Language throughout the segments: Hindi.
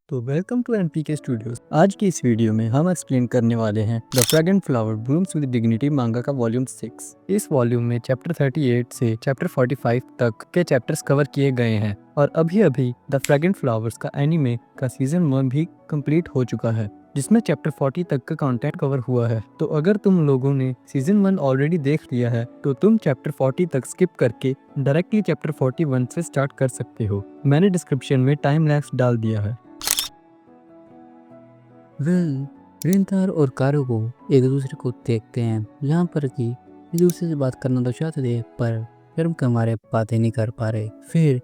तो वेलकम टू एनपीके स्टूडियोज। आज की इस वीडियो में हम एक्सप्लेन करने वाले हैं the fragrant flower blooms with dignity manga का वॉल्यूम 6। इस वॉल्यूम में चैप्टर 38 से चैप्टर 45 तक के चैप्टर्स कवर किए गए हैं और अभी अभी द फ्रेगरेंट फ्लावर्स का एनीमे का सीजन 1 भी कंप्लीट हो चुका है, जिसमें चैप्टर 40 तक का कंटेंट कवर हुआ है। तो अगर तुम लोगों ने सीजन 1 ऑलरेडी देख लिया है तो तुम चैप्टर 40 तक स्किप करके डायरेक्टली चैप्टर 41 से स्टार्ट कर सकते हो। मैंने डिस्क्रिप्शन में टाइम लैप्स डाल दिया है। रिंथार और कारुको एक दूसरे को देखते हैं, जहाँ पर कि एक दूसरे से बात करना तो चाहते थे पर शर्म के मारे बातें नहीं कर पा रहे। फिर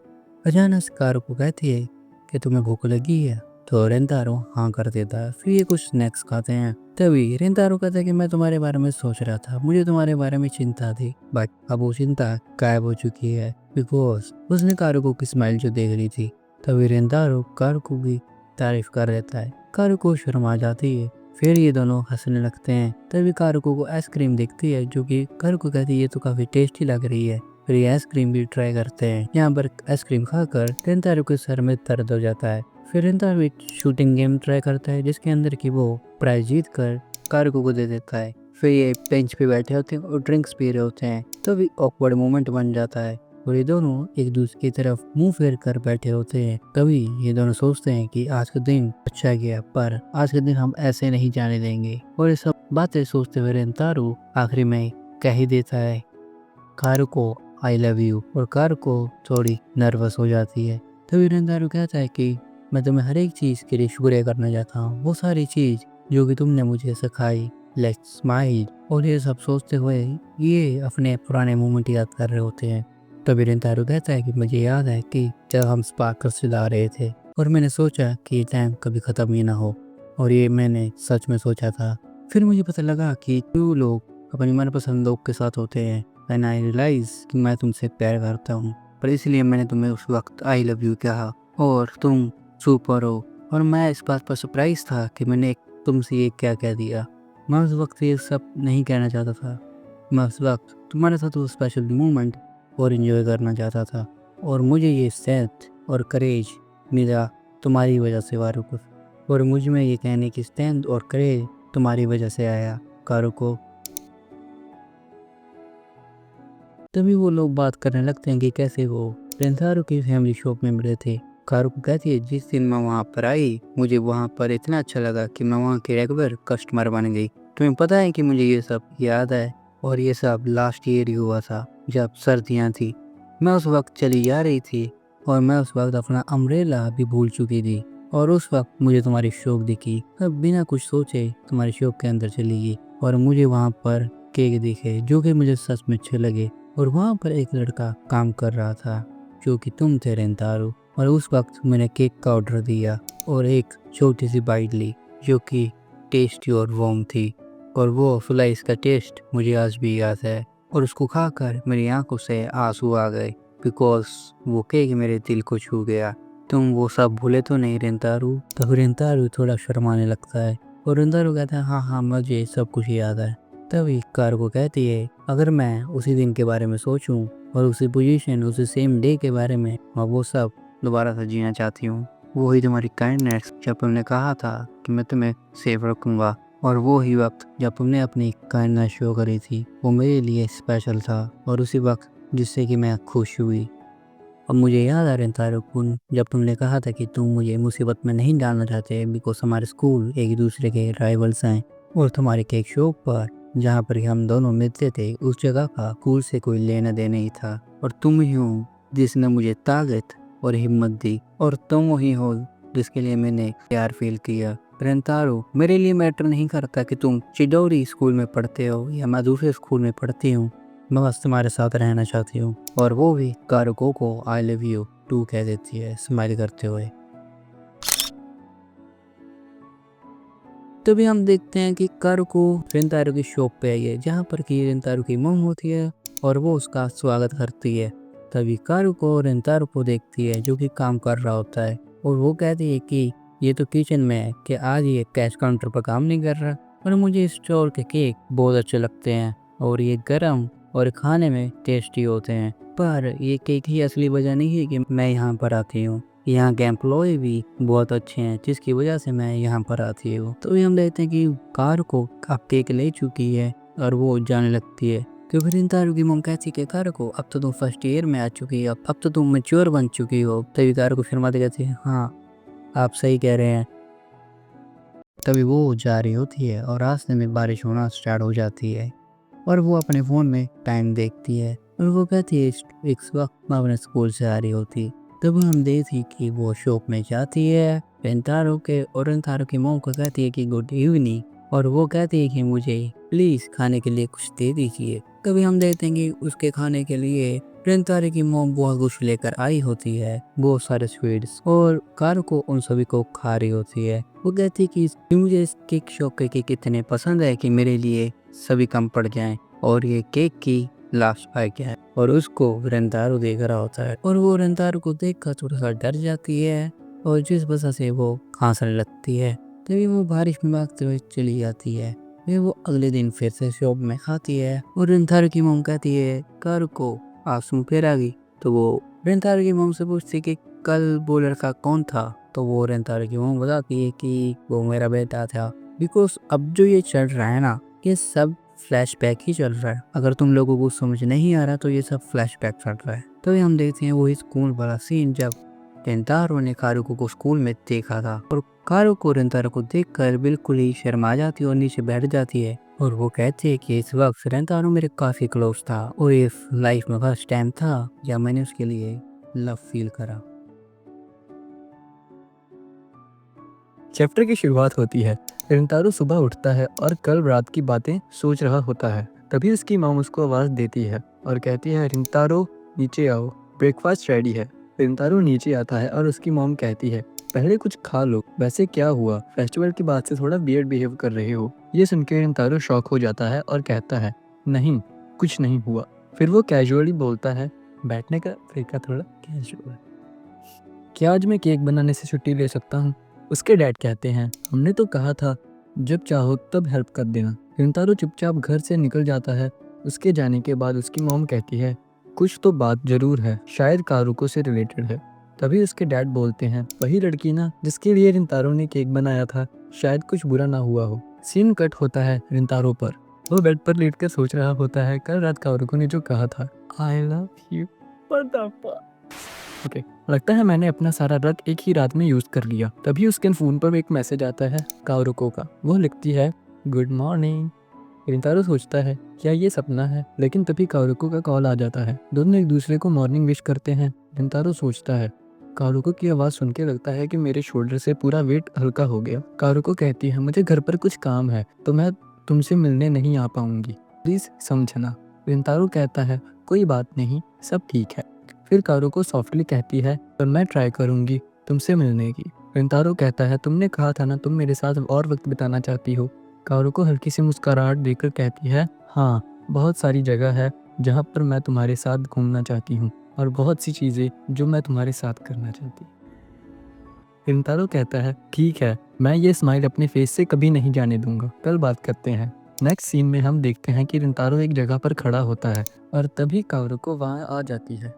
अचानक से कारुको कहती है कि तुम्हें भूख लगी है, तो रेंतारो हाँ कर देता है। फिर ये कुछ स्नैक्स खाते हैं। तभी रेंतारो कहता है कि मैं तुम्हारे बारे में सोच रहा था, मुझे तुम्हारे बारे में चिंता थी, बट अब वो चिंता गायब हो चुकी है बिकॉज उसने कारुको की स्माइल जो देख रही थी। तभी रेंतारो कारुको की तारीफ कर देता है। कारुको शर्म आ जाती है। फिर ये दोनों हंसने लगते हैं। तभी कारुको को आइसक्रीम दिखती है, जो कि कारुको कहती है ये तो काफी टेस्टी लग रही है। फिर ये आइसक्रीम भी ट्राई करते हैं। यहाँ पर आइसक्रीम खाकर रेंतारो के सर में दर्द हो जाता है। फिर रेंतारो एक शूटिंग गेम ट्राई करता है, जिसके अंदर की वो प्राइज जीत कर कारुको को दे देता है। फिर ये बेंच पे बैठे होते हैं और ड्रिंक्स पी रहे होते हैं। तभी ऑकवर्ड मोमेंट बन जाता है और ये दोनों एक दूसरे की तरफ मुंह फेर कर बैठे होते हैं। तभी ये दोनों सोचते हैं कि आज का दिन अच्छा गया, पर आज का दिन हम ऐसे नहीं जाने देंगे। और ये सब बातें सोचते हुए रेंतारो आखिरी में कह ही देता है कारुको आई लव यू, और कारुको थोड़ी नर्वस हो जाती है। तभी रेंतारो कहता है कि मैं तुम्हें हर एक चीज के लिए शुक्रिया करना चाहता हूँ, वो सारी चीज जो कि तुमने मुझे सिखाई, लेट्स स्माइल। और ये सब सोचते हुए ये अपने पुराने मोमेंट याद कर रहे होते हैं। तभी रेंतारो कहता है कि मुझे याद है कि जब हम स्पार्कल्स चला रहे थे और मैंने सोचा कि ये टाइम कभी खत्म ही ना हो, और ये मैंने सच में सोचा था। फिर मुझे पता लगा कि जो लोग अपनी मनपसंद लोग के साथ होते हैं, एंड आई रियलाइज कि मैं तुमसे प्यार करता हूँ, पर इसलिए मैंने तुम्हें उस वक्त आई लव यू कहा और तुम सुपर हो। और मैं इस बात पर सरप्राइज था कि मैंने तुमसे ये क्या कह दिया। मैं उस वक्त ये सब नहीं कहना चाहता था। मैं उस वक्त तुम्हारे साथ वो स्पेशल मोमेंट और इन्जॉय करना चाहता था, और मुझे ये स्ट्रेंथ और करेज मिला तुम्हारी वजह से वारुको, और मुझ में ये कहने की स्ट्रेंथ और करेज तुम्हारी वजह से आया कारुको। तभी वो लोग बात करने लगते हैं कि कैसे वो रेंथारो की फैमिली शॉप में मिले थे। कारुको कहती है जिस दिन मैं वहाँ पर आई, मुझे वहाँ पर इतना अच्छा लगा कि मैं वहाँ की रेगुलर कस्टमर बन गई। तुम्हें पता है कि मुझे ये सब याद है, और ये सब लास्ट ईयर ही हुआ था जब सर्दियाँ थी। मैं उस वक्त चली जा रही थी और मैं उस वक्त अपना अम्ब्रेला भी भूल चुकी थी, और उस वक्त मुझे तुम्हारी शॉप दिखी। अब बिना कुछ सोचे तुम्हारी शॉप के अंदर चली गई और मुझे वहाँ पर केक दिखे जो कि मुझे सच में अच्छे लगे, और वहाँ पर एक लड़का काम कर रहा था जो कि तुम थे रेंतारो। और उस वक्त मैंने केक का ऑर्डर दिया और एक छोटी सी बाइट ली जो कि टेस्टी और वार्म थी, और वो स्लाइस का टेस्ट मुझे आज भी याद है, और उसको खाकर मेरी आंखों से आंसू आ गए बिकॉज वो केक मेरे दिल को छू गया। तुम वो सब भूले तो नहीं रेंतारो? तब रेंतारो थोड़ा शर्माने लगता है और रेंतारो कहता है हाँ हाँ मुझे सब कुछ याद है। तभी कारुको कहती है अगर मैं उसी दिन के बारे में सोचूं और उसी पोजीशन उसी सेम डे के बारे में, और वो सब दोबारा से जीना चाहती हूँ। वही तुम्हारी काइंडनेस जब तुमने कहा था कि मैं तुम्हें सेफ रखूंगा, और वो ही वक्त जब तुमने अपनी काइंडनेस शो करी थी वो मेरे लिए स्पेशल था, और उसी वक्त जिससे कि मैं खुश हुई। अब मुझे याद आ रहा था रुकुन, जब तुमने कहा था कि तुम मुझे मुसीबत में नहीं डालना चाहते बिकॉज हमारे स्कूल एक दूसरे के राइवल्स हैं, और तुम्हारे केक शॉप पर जहाँ पर हम दोनों मिलते थे उस जगह का स्कूल से कोई लेना देना ही था, और तुम ही हो जिसने मुझे ताकत और हिम्मत दी, और तुम वही हो जिसके लिए मैंने प्यार फील किया। रेंतारो मेरे लिए मैटर नहीं करता कि तुम चिडोरी स्कूल में पढ़ते हो या मैं दूसरे स्कूल में पढ़ती हूँ, मैं बस तुम्हारे साथ रहना चाहती हूँ। और वो भी कारुको को आई लव यू टू कह देती है स्माइल करते हुए। तभी हम देखते हैं कि कारुको रेंतारो की शॉप पे आई है, जहाँ पर कि रेंतारो की मम होती है और वो उसका स्वागत करती है। तभी कारुको रेंतारो को देखती है जो कि काम कर रहा होता है, और वो कहती है कि ये तो किचन में है कि आज ये कैश काउंटर पर काम नहीं कर रहा, और मुझे इस स्टोर के केक बहुत अच्छे लगते हैं और ये गर्म और खाने में टेस्टी होते हैं, पर ये केक ही असली वजह नहीं है कि मैं यहाँ पर आती हूँ। यहाँ के एम्प्लॉय भी बहुत अच्छे हैं, जिसकी वजह से मैं यहाँ पर आती हूँ। तो हम देखते हैं कि कार को अब केक ले चुकी है और वो जाने लगती है। तो फिर रिंतारो की मम कहती है कि कार को अब तो तुम फर्स्ट ईयर में आ चुकी हो, अब तो तुम मैच्योर बन चुकी हो। तभी कार को शर्माते कहती है, हाँ आप सही कह रहे हैं। तभी वो जा रही होती है और रास्ते में बारिश होना स्टार्ट हो जाती है और वो अपने फ़ोन में टाइम देखती है और वो कहती है इस वक्त मैं अपने स्कूल से आ रही होती। तब हम देखती कि वो शॉप में जाती है रेंतारो के और रेंतारो की मॉम को कहती है कि गुड इवनिंग, और वो कहती है कि मुझे प्लीज़ खाने के लिए कुछ दे दीजिए। कभी हम देखते हैं कि उसके खाने के लिए रेंतारो की मॉम बहुत कुछ लेकर आई होती है, बहुत सारे स्वीट्स, और कार को उन सभी को खा रही होती है। वो कहती है कि मुझे इस केक शॉप के केक इतने पसंद है कि मेरे लिए सभी कम पड़ जाएं, और ये केक की लास्ट बाइट है। और उसको रेंतारो देख रहा होता है और वो रेंतारो को देखकर थोड़ा सा डर जाती है और जिस वजह से वो हंसने लगती है। तभी वो बारिश में भागते हुए चली जाती है। फिर वो अगले दिन फिर से शॉप में आती है और रेंतारो की मॉम कहती है कार को आंसू फिर आ गई। तो वो रेंतारो की मॉम से पूछती कि कल वो लड़का कौन था। तो वो रेंतारो की मॉम बताती है कि वो मेरा बेटा था। बिकॉज अब जो ये चल रहा है ना, ये सब फ्लैशबैक ही चल रहा है। अगर तुम लोगों को समझ नहीं आ रहा तो ये सब फ्लैशबैक चल रहा है। तो हम देखते हैं वो स्कूल वाला सीन, जब रेंतारो ने कारुको को स्कूल में देखा था और कारुको रेंतारो को देखकर बिल्कुल ही शर्मा जाती है और नीचे बैठ जाती है और वो कहती है कि इस वक्त रेंतारो मेरे काफी क्लोज था और ये लाइफ में फर्स्ट टाइम था जब मैंने उसके लिए लव फील करा। चैप्टर की शुरुआत होती है। रिंतारो सुबह उठता है और कल रात की बातें सोच रहा होता है। तभी उसकी माँ उसको आवाज़ देती है और कहती है रिंतारो नीचे आओ, ब्रेकफास्ट रेडी है। रिंतारो नीचे आता है और उसकी मॉम कहती है पहले कुछ खा लो। वैसे क्या हुआ, फेस्टिवल के बाद से थोड़ा वियर्ड बिहेव कर रहे हो। ये सुन के रिंतारो शॉक हो जाता है और कहता है नहीं कुछ नहीं हुआ। फिर वो कैजुअली बोलता है बैठने का तरीका थोड़ा कैजुअल, क्या आज मैं केक बनाने से छुट्टी ले सकता हूँ। उसके डैड कहते हैं हमने तो कहा था जब चाहो तब हेल्प कर देना। रिंतारो चुपचाप घर से निकल जाता है। उसके जाने के बाद उसकी मॉम कहती है कुछ तो बात जरूर है, शायद कारुको से रिलेटेड है। तभी उसके डैड बोलते हैं वही लड़की ना जिसके लिए रिंतारो ने केक बनाया था, शायद कुछ बुरा ना हुआ हो। सीन कट होता है रिंतारो पर। वो बेड पर लेटकर सोच रहा होता है कल रात कारुको ने जो कहा था आई लव यू। ओके, लगता है मैंने अपना सारा रग एक ही रात में यूज कर लिया। तभी उसके फोन पर एक मैसेज आता है कारुको का। वो लिखती है गुड मॉर्निंग। रिंतारो सोचता है क्या ये सपना है, लेकिन तभी कारुको का कॉल आ जाता है। दोनों एक दूसरे को मॉर्निंग विश करते हैं। रिंतारो सोचता है कारुको की आवाज़ सुन के लगता है कि मेरे शोल्डर से पूरा वेट हल्का हो गया। कारुको कहती है मुझे घर पर कुछ काम है तो मैं तुमसे मिलने नहीं आ पाऊंगी, प्लीज समझना। रिंतारो कहता है कोई बात नहीं, सब ठीक है। फिर कारुको सॉफ्टली कहती है पर मैं ट्राई करूंगी तुमसे मिलने की। रिंतारो कहता है तुमने कहा था ना तुम मेरे साथ और वक्त बिताना चाहती हो। कारुको हल्की सी मुस्कुराहट देकर कहती है हाँ, बहुत सारी जगह है जहाँ पर मैं तुम्हारे साथ घूमना चाहती हूँ और बहुत सी चीज़ें जो मैं तुम्हारे साथ करना चाहती हूँ। रिंतारो कहता है ठीक है, मैं ये स्माइल अपने फेस से कभी नहीं जाने दूंगा, कल बात करते हैं। नेक्स्ट सीन में हम देखते हैं कि रिंतारो एक जगह पर खड़ा होता है और तभी कारुको वहाँ आ जाती है।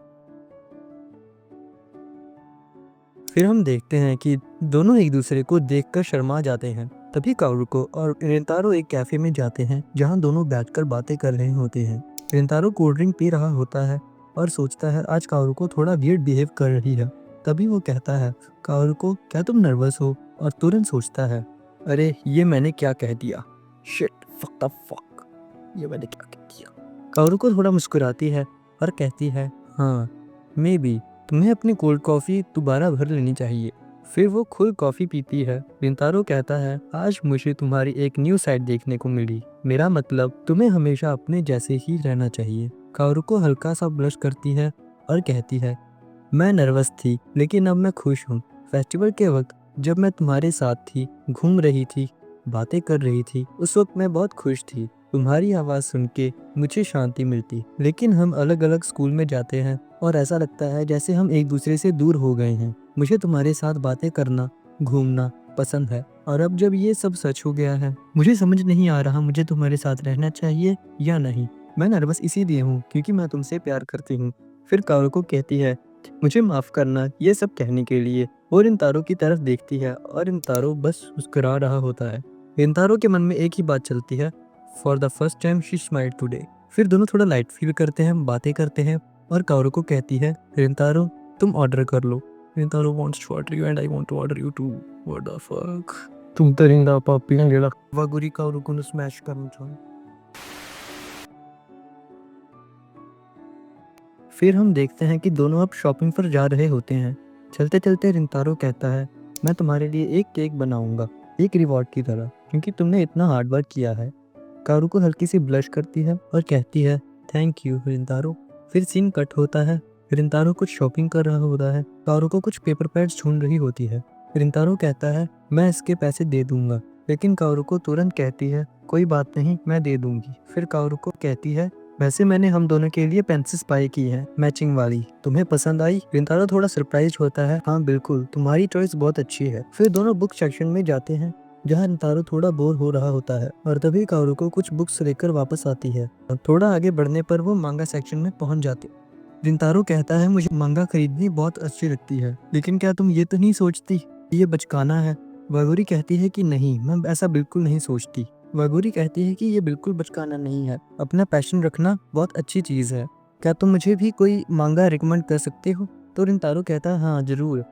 फिर हम देखते हैं कि दोनों एक दूसरे को देखकर शर्मा जाते हैं। तभी कारुको और रिंतारो एक कैफे में जाते हैं जहां दोनों बैठकर बातें कर रहे होते हैं। रिंतारो कोल्ड ड्रिंक पी रहा होता है और सोचता है आज कारुको थोड़ा वियर्ड बिहेव कर रही है। तभी वो कहता है कारुको क्या तुम नर्वस हो, और तुरंत सोचता है अरे ये मैंने क्या कह दिया, शिट फक द फक, ये मैंने क्या कह दिया। कारुको थोड़ा मुस्कुराती है और कहती है हाँ मे बी तुम्हें अपनी कोल्ड कॉफ़ी दोबारा भर लेनी चाहिए। फिर वो खुद कॉफ़ी पीती है। रिंतारो कहता है आज मुझे तुम्हारी एक न्यू साइड देखने को मिली, मेरा मतलब तुम्हें हमेशा अपने जैसे ही रहना चाहिए। कारुको हल्का सा ब्लश करती है और कहती है मैं नर्वस थी लेकिन अब मैं खुश हूँ। फेस्टिवल के वक्त जब मैं तुम्हारे साथ थी, घूम रही थी, बातें कर रही थी, उस वक्त मैं बहुत खुश थी। तुम्हारी आवाज़ सुन के मुझे शांति मिलती, लेकिन हम अलग अलग स्कूल में जाते हैं और ऐसा लगता है जैसे हम एक दूसरे से दूर हो गए हैं। मुझे तुम्हारे साथ बातें करना, घूमना पसंद है, और अब जब ये सब सच हो गया है मुझे समझ नहीं आ रहा मुझे तुम्हारे साथ रहना चाहिए या नहीं। मैं नर्वस इसीलिए हूँ क्योंकि मैं तुमसे प्यार करती हूँ। फिर कारुको कहती है मुझे माफ़ करना ये सब कहने के लिए वो रिंतारो की तरफ देखती है और रिंतारो बस मुस्कुरा रहा होता है। रिंतारो के मन में एक ही बात चलती है, for the first time she smiled today. फिर दोनों थोड़ा लाइट फील करते हैं, बातें करते हैं और काओरू को कहती है, रिंतारो तुम ऑर्डर कर लो। Rintaro wants to order you and I want to order you too. What the fuck, तुम तो रिंदा पापी ने लेला वागुरी काओरू को स्मैश करना चाहो। फिर हम देखते हैं कि दोनों अब शॉपिंग पर जा रहे होते हैं। चलते चलते रिंतारो कहता है, मैं तुम्हारे लिए एक केक बनाऊंगा, एक रिवॉर्ड की तरह, क्योंकि तुमने इतना हार्ड वर्क किया है। कारू को हल्की सी ब्लश करती है और कहती है, थैंक यू रिंतारो। फिर सीन कट होता है। रिंतारो कुछ शॉपिंग कर रहा होता है। कारू को कुछ पेपर पैड्स ढूंढ रही होती है। रिंतारो कहता है, मैं इसके पैसे दे दूंगा, लेकिन कारू को तुरंत कहती है, कोई बात नहीं, मैं दे दूंगी। फिर कारू को कहती है, वैसे मैंने हम दोनों के लिए पेंसिल बाय की है, मैचिंग वाली, तुम्हें पसंद आई? रिंतारो थोड़ा सरप्राइज होता है, हाँ बिल्कुल, तुम्हारी चॉइस बहुत अच्छी है। फिर दोनों बुक सेक्शन में जाते हैं, जहाँ रिंतारो थोड़ा बोर हो रहा होता है और तभी कारू को कुछ बुक्स लेकर वापस आती है। थोड़ा आगे बढ़ने पर वो मांगा सेक्शन में पहुंच जाती। रिंतारो कहता है, मुझे मांगा खरीदनी बहुत अच्छी लगती है, लेकिन क्या तुम ये तो नहीं सोचती कि ये बचकाना है? वागुरी कहती है कि नहीं, मैं ऐसा बिल्कुल नहीं सोचती। वागुरी कहती है कि ये बिल्कुल बचकाना नहीं है, अपना पैशन रखना बहुत अच्छी चीज़ है। क्या तुम मुझे भी कोई मांगा रिकमेंड कर सकते हो? तो रिंतारो कहता है, हाँ ज़रूर,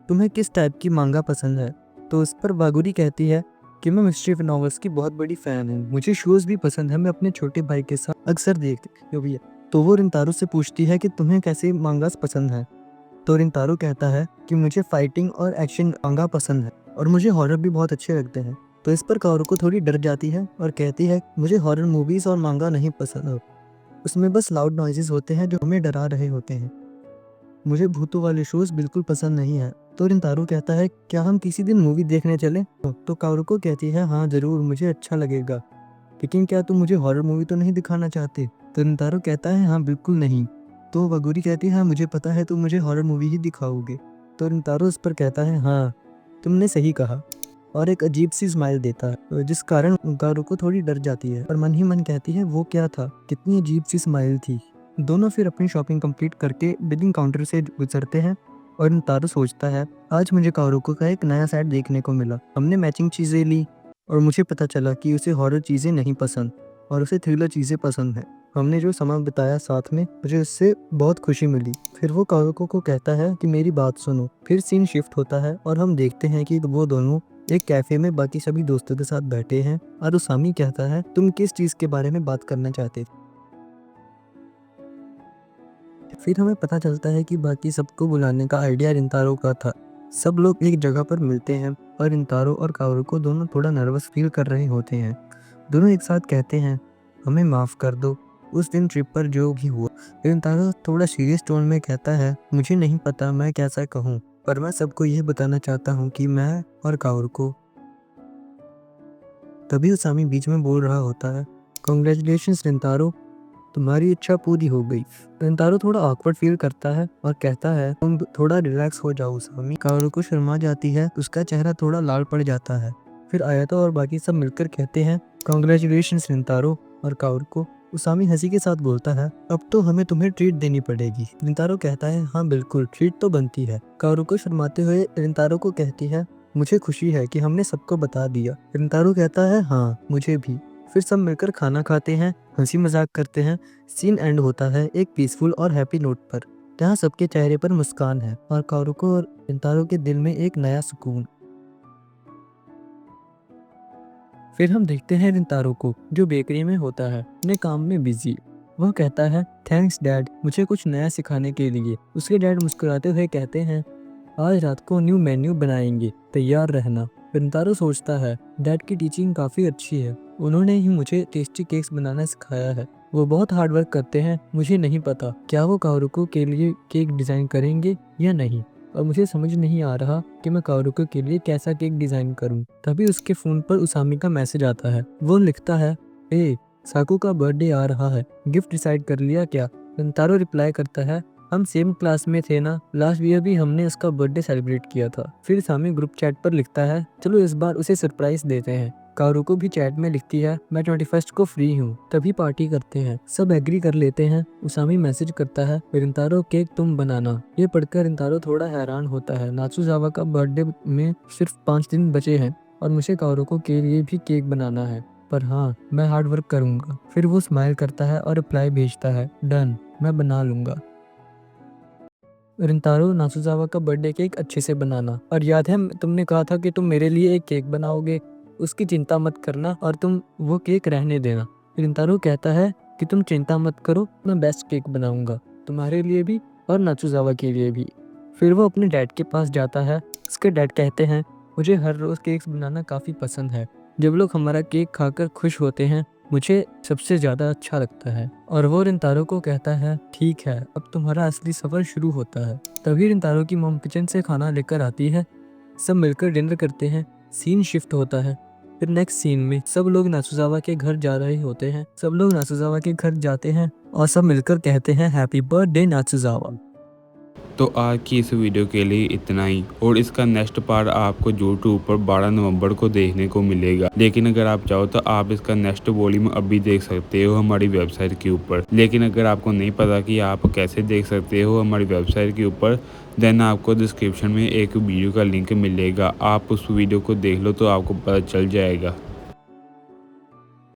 तुम्हें किस टाइप की मांगा पसंद है? तो उस पर वागुरी कहती है कि मैं मिस्ट्री नॉवेल्स की बहुत बड़ी फ़ैन हूँ, मुझे शोज़ भी पसंद है, मैं अपने छोटे भाई के साथ अक्सर देखती हूँ भैया। तो वो रिंतारो से पूछती है कि तुम्हें कैसे मांगास पसंद है? तो रिंतारो कहता है कि मुझे फाइटिंग और एक्शन मांगा पसंद है और मुझे हॉरर भी बहुत अच्छे लगते हैं। तो इस पर काओरू को थोड़ी डर जाती है और कहती है, मुझे हॉरर मूवीज़ और मांगा नहीं पसंद, उसमें बस लाउड नॉइजेस होते हैं जो हमें डरा रहे होते हैं, मुझे भूतों वाले शोज़ बिल्कुल पसंद नहीं है। तो रिंतारो कहता है, क्या हम किसी दिन मूवी देखने चलें? तो काओरू को कहती है, हाँ ज़रूर, मुझे अच्छा लगेगा, लेकिन क्या तुम मुझे हॉरर मूवी तो नहीं दिखाना चाहते? तो रिंतारो कहता है, हाँ बिल्कुल नहीं। तो वागुरी कहती है, हाँ मुझे पता है, तुम मुझे हॉरर मूवी ही दिखाओगे। तो रिंतारो उस पर कहता है, हाँ तुमने सही कहा, और एक अजीब सी स्माइल देता है, जिस कारण कारू को थोड़ी डर जाती है और मन ही मन कहती है, वो क्या था, कितनी अजीब सी स्माइल थी। दोनों फिर अपनी शॉपिंग कंप्लीट करके बिलिंग काउंटर से गुजरते हैं और रिंतारो सोचता है, आज मुझे कारुको का एक नया सेट देखने को मिला। हमने मैचिंग चीज़ें ली और मुझे पता चला कि उसे हॉरर चीज़ें नहीं पसंद और उसे थ्रिलर चीज़ें पसंद हैं। हमने जो समय बिताया साथ में, मुझे उससे बहुत खुशी मिली। फिर वो कारुको को कहता है कि मेरी बात सुनो। फिर सीन शिफ्ट होता है और हम देखते हैं कि वो दोनों एक कैफे में बाकी सभी दोस्तों के साथ बैठे हैं और उसामी कहता है, तुम किस चीज़ के बारे में बात करना चाहते थे? फिर हमें पता चलता है कि बाकी सबको बुलाने का आइडिया रिंतारो का था। सब लोग एक जगह पर मिलते हैं और रिंतारो और कारुको दोनों थोड़ा नर्वस फील कर रहे होते हैं। दोनों एक साथ कहते हैं, हमें माफ़ कर दो, उस दिन ट्रिप पर जो भी हुआ। रिंतारो थोड़ा सीरियस टोन में कहता है, मुझे नहीं पता मैं कैसा कहूँ, पर मैं सबको यह बताना चाहता हूँ कि मैं और कारुको। तभी उसामी बीच में बोल रहा होता है, कॉन्ग्रेचुलेशंस रिंतारो, तुम्हारी इच्छा पूरी हो गई। रिंतारो थोड़ा ऑकवर्ड फील करता है और कहता है, तुम थोड़ा रिलैक्स हो जाओ उसामी। कारुको शर्मा जाती है, उसका चेहरा थोड़ा लाल पड़ जाता है। फिर आयातो और बाकी सब मिलकर कहते हैं, कॉन्ग्रेचुलेशंस रिंतारो। और कारुको उसामी हंसी के साथ बोलता है, अब तो हमें तुम्हें ट्रीट देनी पड़ेगी। रिंतारो कहता है, हाँ बिल्कुल, ट्रीट तो बनती है। कारुको शर्माते हुए रिंतारो को कहती है, मुझे खुशी है कि हमने सबको बता दिया। रिंतारो कहता है, हाँ मुझे भी। फिर सब मिलकर खाना खाते हैं, हंसी मजाक करते हैं। सीन एंड होता है एक पीसफुल और हैप्पी नोट पर, जहाँ सबके चेहरे पर मुस्कान है और कारुको और रिंतारो के दिल में एक नया सुकून। फिर हम देखते हैं रिंतारो को, जो बेकरी में होता है, अपने काम में बिजी। वह कहता है, थैंक्स डैड, मुझे कुछ नया सिखाने के लिए। उसके डैड मुस्कुराते हुए कहते हैं, आज रात को न्यू मेन्यू बनाएंगे, तैयार रहना। रिंतारो सोचता है, डैड की टीचिंग काफ़ी अच्छी है, उन्होंने ही मुझे टेस्टी केक्स बनाना सिखाया है। वो बहुत हार्ड वर्क करते हैं, मुझे नहीं पता क्या वो कारुको के लिए केक डिज़ाइन करेंगे या नहीं, और मुझे समझ नहीं आ रहा कि मैं कारुको के लिए कैसा केक डिज़ाइन करूं। तभी उसके फ़ोन पर उसामी का मैसेज आता है। वो लिखता है, साकू का बर्थडे आ रहा है, गिफ्ट डिसाइड कर लिया क्या? रिंतारो रिप्लाई करता है, हम सेम क्लास में थे ना, लास्ट ईयर भी हमने उसका बर्थडे सेलिब्रेट किया था। फिर सामी ग्रुप चैट पर लिखता है, चलो इस बार उसे सरप्राइज देते हैं। कारू को भी चैट में लिखती है, मैं 21 को फ्री हूँ, तभी पार्टी करते हैं। सब एग्री कर लेते हैं। उसामी मैसेज करता है, रिंतारो केक तुम बनाना। ये पढ़कर रिंतारो थोड़ा हैरान होता है। नात्सुजावा का बर्थडे में सिर्फ 5 दिन बचे हैं और मुझे कारुको के लिए भी केक बनाना है, पर हाँ, मैं हार्ड वर्क करूंगा। फिर वो स्माइल करता है और रिप्लाई भेजता है, डन, मैं बना लूंगा। रिंतारो, नात्सुजावा का बर्थडे केक अच्छे से बनाना, और याद है तुमने कहा था कि तुम मेरे लिए एक केक बनाओगे, उसकी चिंता मत करना और तुम वो केक रहने देना। रिंतारो कहता है कि तुम चिंता मत करो, मैं बेस्ट केक बनाऊंगा, तुम्हारे लिए भी और नात्सुजावा के लिए भी। फिर वो अपने डैड के पास जाता है। उसके डैड कहते हैं, मुझे हर रोज़ केक्स बनाना काफ़ी पसंद है। जब लोग हमारा केक खाकर खुश होते हैं, मुझे सबसे ज़्यादा अच्छा लगता है। और वो रिंतारो को कहता है, ठीक है, अब तुम्हारा असली सफ़र शुरू होता है। तभी रिंतारो की मॉम किचन से खाना लेकर आती है। सब मिलकर डिनर करते हैं। सीन शिफ्ट होता है। फिर नेक्स्ट सीन में सब लोग नात्सुजावा के घर जा रहे होते हैं। सब लोग नात्सुजावा के घर जाते हैं और सब मिलकर कहते हैं, हैप्पी बर्थडे नात्सुजावा। तो आज की इस वीडियो के लिए इतना ही, और इसका नेक्स्ट पार्ट आपको यूट्यूब पर 12 नवंबर को देखने को मिलेगा। लेकिन अगर आप चाहो तो आप इसका नेक्स्ट वॉल्यूम अभी देख सकते हो हमारी वेबसाइट के ऊपर। लेकिन अगर आपको नहीं पता कि आप कैसे देख सकते हो हमारी वेबसाइट के ऊपर, देन आपको डिस्क्रिप्शन में एक वीडियो का लिंक मिलेगा। आप उस वीडियो को देख लो तो आपको पता चल जाएगा।